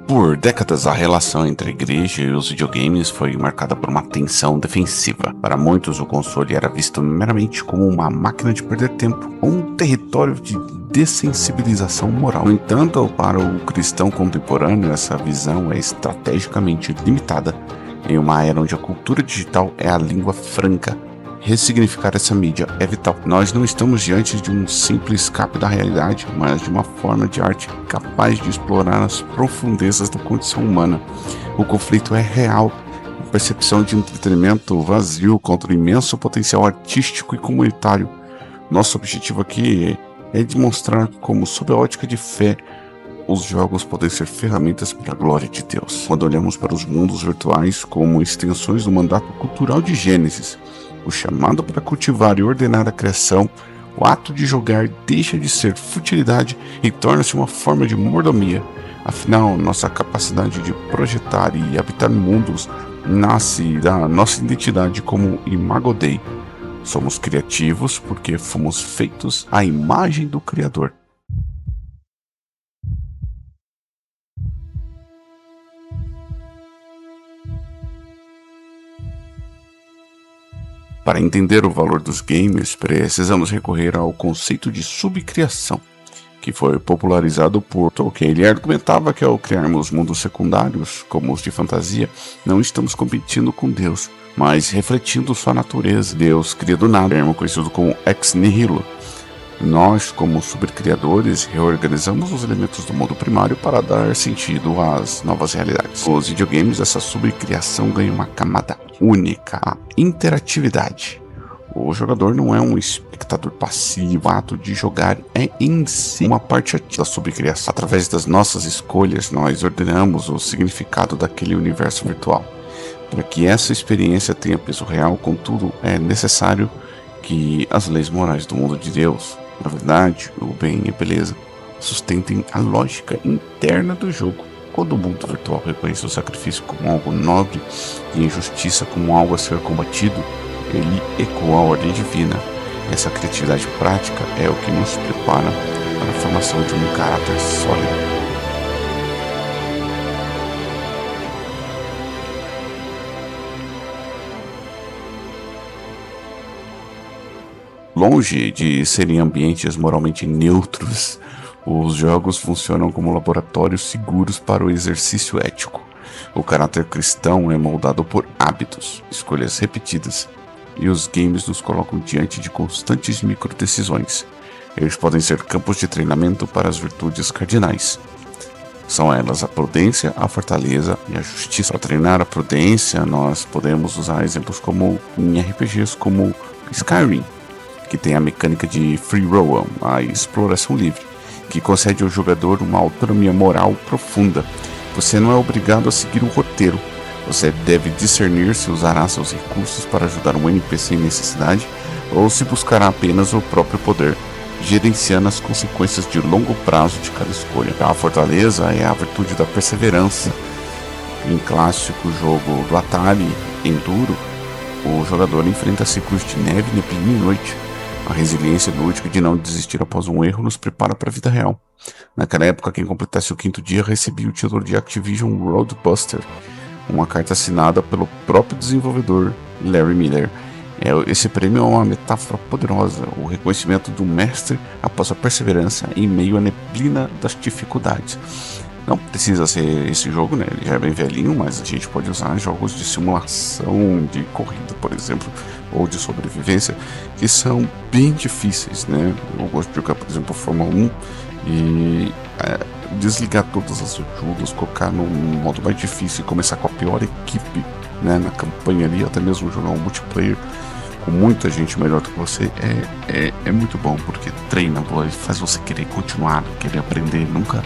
Por décadas, a relação entre a igreja e os videogames foi marcada por uma tensão defensiva. Para muitos, o console era visto meramente como uma máquina de perder tempo, ou um território de dessensibilização moral. No entanto, para o cristão contemporâneo, essa visão é estrategicamente limitada em uma era onde a cultura digital é a língua franca. Ressignificar essa mídia é vital. Nós não estamos diante de um simples escape da realidade, mas de uma forma de arte capaz de explorar as profundezas da condição humana. O conflito é real. A percepção de entretenimento vazio contra o imenso potencial artístico e comunitário. Nosso objetivo aqui é demonstrar como, sob a ótica de fé, os jogos podem ser ferramentas para a glória de Deus. Quando olhamos para os mundos virtuais como extensões do mandato cultural de Gênesis, o chamado para cultivar e ordenar a criação, o ato de jogar deixa de ser futilidade e torna-se uma forma de mordomia. Afinal, nossa capacidade de projetar e habitar mundos nasce da nossa identidade como Imago Dei. Somos criativos porque fomos feitos à imagem do Criador. Para entender o valor dos games, precisamos recorrer ao conceito de subcriação, que foi popularizado por Tolkien. Ele argumentava que ao criarmos mundos secundários, como os de fantasia, não estamos competindo com Deus, mas refletindo sua natureza. Deus cria do nada, termo conhecido como ex nihilo. Nós, como subcriadores, reorganizamos os elementos do mundo primário para dar sentido às novas realidades. Nos videogames, essa subcriação ganha uma camada única, a interatividade. O jogador não é um espectador passivo, o ato de jogar é em si uma parte ativa da subcriação. Através das nossas escolhas, nós ordenamos o significado daquele universo virtual. Para que essa experiência tenha peso real, contudo, é necessário que as leis morais do mundo de Deus, na verdade, o bem e a beleza, sustentem a lógica interna do jogo. Quando o mundo virtual reconhece o sacrifício como algo nobre e a injustiça como algo a ser combatido, ele ecoa a ordem divina. Essa criatividade prática é o que nos prepara para a formação de um caráter sólido. Longe de serem ambientes moralmente neutros, os jogos funcionam como laboratórios seguros para o exercício ético. O caráter cristão é moldado por hábitos, escolhas repetidas, e os games nos colocam diante de constantes microdecisões. Eles podem ser campos de treinamento para as virtudes cardinais. São elas a prudência, a fortaleza e a justiça. Para treinar a prudência, nós podemos usar exemplos como em RPGs como Skyrim, que tem a mecânica de free roam, a exploração livre, que concede ao jogador uma autonomia moral profunda. Você não é obrigado a seguir o roteiro. Você deve discernir se usará seus recursos para ajudar um NPC em necessidade ou se buscará apenas o próprio poder, gerenciando as consequências de longo prazo de cada escolha. A fortaleza é a virtude da perseverança. Em clássico jogo do Atari, Enduro, o jogador enfrenta ciclos de neve, neblina e noite. A resiliência lúdica de não desistir após um erro nos prepara para a vida real. Naquela época, quem completasse o 5º dia recebia o título de Activision Roadbuster, uma carta assinada pelo próprio desenvolvedor Larry Miller. Esse prêmio é uma metáfora poderosa, o reconhecimento do mestre após a perseverança em meio à neblina das dificuldades. Não precisa ser esse jogo, né? Ele já é bem velhinho, mas a gente pode usar jogos de simulação, de corrida, por exemplo, ou de sobrevivência, que são bem difíceis, né? Eu gosto de jogar, por exemplo, Fórmula 1 e desligar todas as ajudas, colocar no modo mais difícil e começar com a pior equipe, né? Na campanha ali, até mesmo jogar um multiplayer com muita gente melhor do que você, é muito bom, porque treina, faz você querer continuar, querer aprender, nunca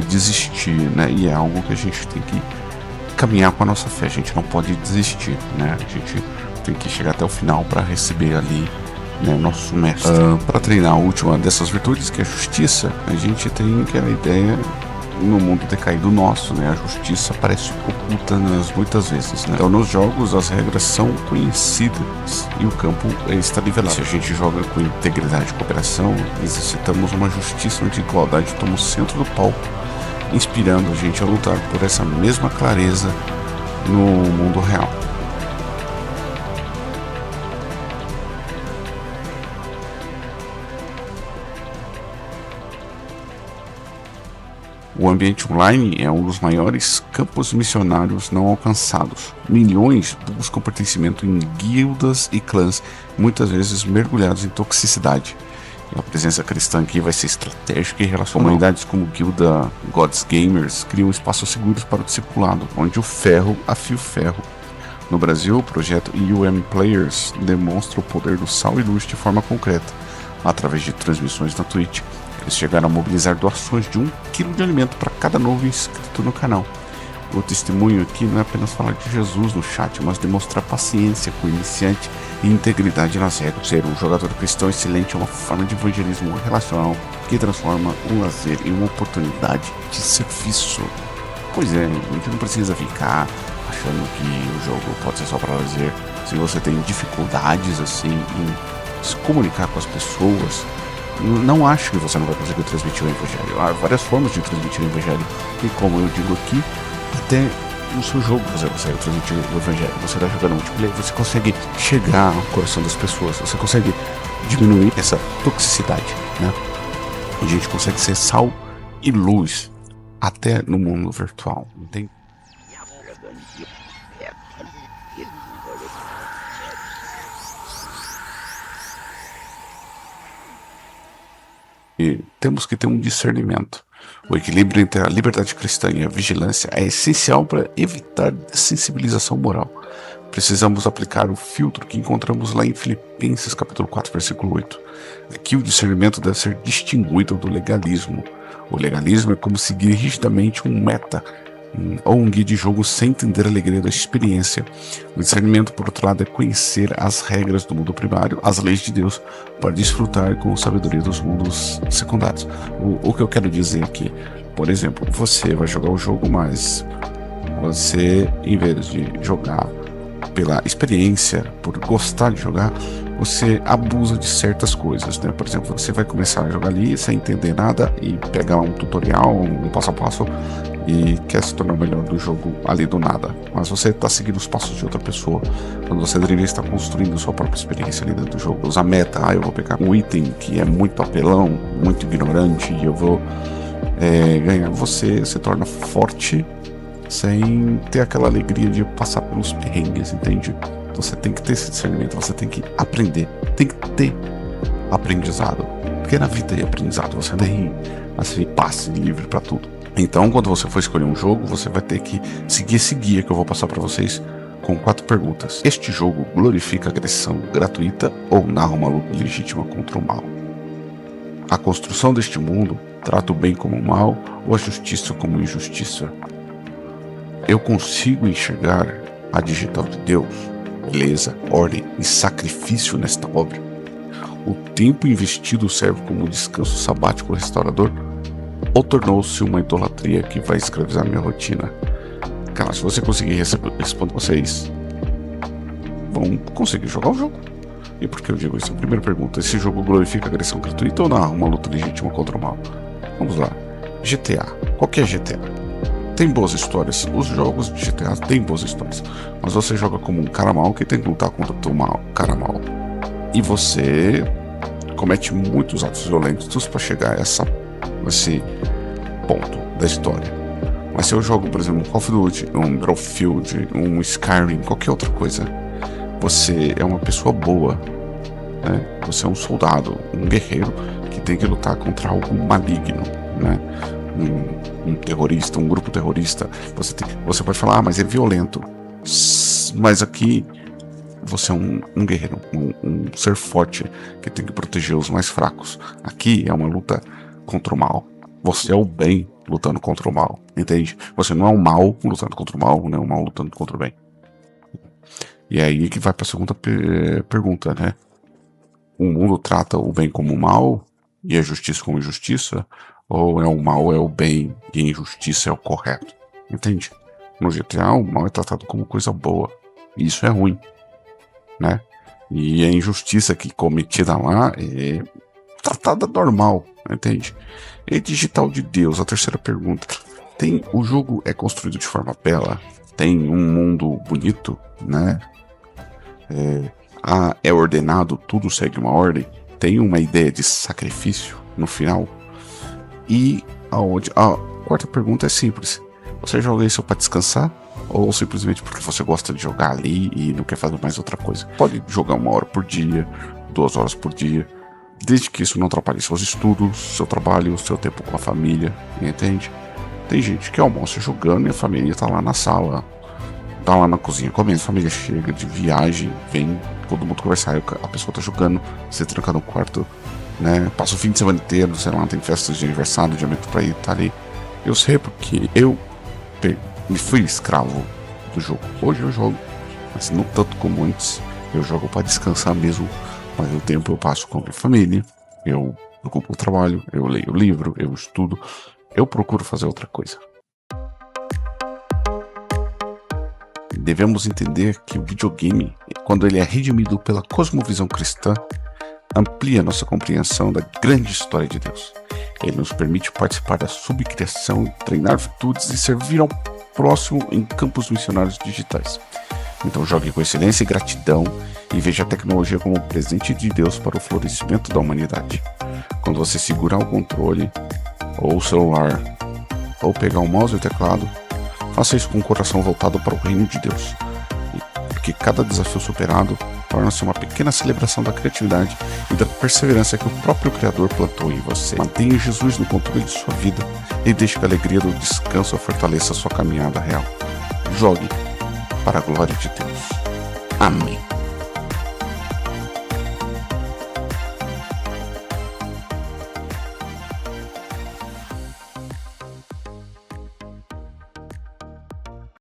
desistir, né? E é algo que a gente tem que caminhar com a nossa fé. A gente não pode desistir, né? A gente tem que chegar até o final para receber ali, né, nosso mestre. Para treinar a última dessas virtudes, que é a justiça, a gente tem aquela ideia no mundo decaído nosso, né? A justiça parece oculta muitas vezes, né? Então nos jogos as regras são conhecidas e o campo está nivelado. Se a gente joga com integridade e cooperação, exercitamos uma justiça onde a igualdade toma o centro do palco inspirando a gente a lutar por essa mesma clareza no mundo real. O ambiente online é um dos maiores campos missionários não alcançados. Milhões buscam pertencimento em guildas e clãs, muitas vezes mergulhados em toxicidade. E a presença cristã aqui vai ser estratégica e relacional. Comunidades como Guilda Gods Gamers criam espaços seguros para o discipulado, onde o ferro afia o ferro. No Brasil, o projeto UM Players demonstra o poder do sal e luz de forma concreta, através de transmissões na Twitch. Eles chegaram a mobilizar doações de 1 kg de alimento para cada novo inscrito no canal. O testemunho aqui não é apenas falar de Jesus no chat, mas demonstrar paciência com o iniciante e integridade nas regras. Ser um jogador cristão excelente é uma forma de evangelismo relacional que transforma um lazer em uma oportunidade de serviço. Pois é, a gente não precisa ficar achando que o jogo pode ser só para lazer. Se você tem dificuldades assim em se comunicar com as pessoas, não acho que você não vai conseguir transmitir o evangelho. Há várias formas de transmitir o evangelho. E como eu digo aqui, até no seu jogo você consegue transmitir o evangelho. Você está jogando multiplayer, você consegue chegar ao coração das pessoas. Você consegue diminuir essa toxicidade, né? A gente consegue ser sal e luz até no mundo virtual, entende? E temos que ter um discernimento. O equilíbrio entre a liberdade cristã e a vigilância é essencial para evitar sensibilização moral. Precisamos aplicar o filtro que encontramos lá em Filipenses capítulo 4, versículo 8. Aqui o discernimento deve ser distinguido do legalismo. O legalismo é como seguir rigidamente um meta ou um guia de jogo sem entender a alegria da experiência. O discernimento, por outro lado, é conhecer as regras do mundo primário, as leis de Deus, para desfrutar com a sabedoria dos mundos secundários. O que eu quero dizer aqui, por exemplo, você vai jogar o jogo, mas você, em vez de jogar pela experiência, por gostar de jogar, você abusa de certas coisas, né? Por exemplo, você vai começar a jogar ali sem entender nada e pegar um tutorial, um passo a passo, e quer se tornar melhor do jogo ali do nada, mas você está seguindo os passos de outra pessoa, quando você deveria estar construindo sua própria experiência ali dentro do jogo. Usar meta, eu vou pegar um item que é muito apelão, muito ignorante, e eu vou ganhar. Você se torna forte sem ter aquela alegria de passar pelos perrengues, entende? Você tem que ter esse discernimento, você tem que aprender, tem que ter aprendizado, porque na vida é aprendizado, você nem assim, passe livre para tudo. Então, quando você for escolher um jogo, você vai ter que seguir esse guia que eu vou passar para vocês com 4 perguntas. Este jogo glorifica a agressão gratuita ou narra uma luta legítima contra o mal? A construção deste mundo trata o bem como o mal ou a justiça como injustiça? Eu consigo enxergar a digital de Deus, beleza, ordem e sacrifício nesta obra? O tempo investido serve como descanso sabático restaurador? Ou tornou-se uma idolatria que vai escravizar minha rotina? Cara, se você conseguir responder, vocês vão conseguir jogar o jogo. E por que eu digo isso? Primeira pergunta: esse jogo glorifica a agressão gratuita ou narra uma luta legítima contra o mal? Vamos lá. GTA. Qualquer GTA tem boas histórias. Os jogos de GTA têm boas histórias. Mas você joga como um cara mal que tem que lutar contra o cara mal. E você comete muitos atos violentos para chegar a esse ponto da história. Mas se eu jogo, por exemplo, um Call of Duty, um Battlefield, um Skyrim, qualquer outra coisa, você é uma pessoa boa, né? Você é um soldado, um guerreiro que tem que lutar contra algo maligno, né? Um terrorista, um grupo terrorista. Você pode falar, mas é violento. Mas aqui você é um guerreiro, um ser forte que tem que proteger os mais fracos. Aqui é uma luta contra o mal. Você é o bem lutando contra o mal, entende? Você não é o mal lutando contra o mal, não é o mal lutando contra o bem. E é aí que vai para a segunda pergunta, né? O mundo trata o bem como o mal e a justiça como injustiça? Ou é o mal é o bem e a injustiça é o correto? Entende? No GTA o mal é tratado como coisa boa, e isso é ruim, né? E a injustiça que cometida lá é tratada normal, entende? E digital de Deus, a terceira pergunta: O jogo é construído de forma bela, tem um mundo bonito, né? É ordenado, tudo segue uma ordem, tem uma ideia de sacrifício no final. E a quarta pergunta é simples: você joga isso para descansar? Ou simplesmente porque você gosta de jogar ali e não quer fazer mais outra coisa? Pode jogar 1 hora por dia, 2 horas por dia, desde que isso não atrapalhe seus estudos, seu trabalho, seu tempo com a família, entende? Tem gente que almoça jogando e a família tá lá na sala, tá lá na cozinha comendo, a família chega de viagem, vem todo mundo conversar, a pessoa tá jogando, você tranca no quarto, né? Passa o fim de semana inteiro, sei lá, tem festas de aniversário, de amigo pra ir, tá ali. Eu sei porque eu me fui escravo do jogo. Hoje eu jogo, mas não tanto como antes. Eu jogo para descansar mesmo, mas o tempo eu passo com a minha família, eu ocupo o trabalho, eu leio o livro, eu estudo, eu procuro fazer outra coisa. Devemos entender que o videogame, quando ele é redimido pela cosmovisão cristã, amplia nossa compreensão da grande história de Deus. Ele nos permite participar da subcriação, treinar virtudes e servir ao próximo em campos missionários digitais. Então jogue com excelência e gratidão e veja a tecnologia como um presente de Deus para o florescimento da humanidade. Quando você segurar o controle, ou o celular, ou pegar o mouse e o teclado, faça isso com o coração voltado para o reino de Deus. Porque cada desafio superado torna-se uma pequena celebração da criatividade e da perseverança que o próprio Criador plantou em você. Mantenha Jesus no controle de sua vida e deixe que a alegria do descanso fortaleça a sua caminhada real. Jogue para a glória de Deus. Amém.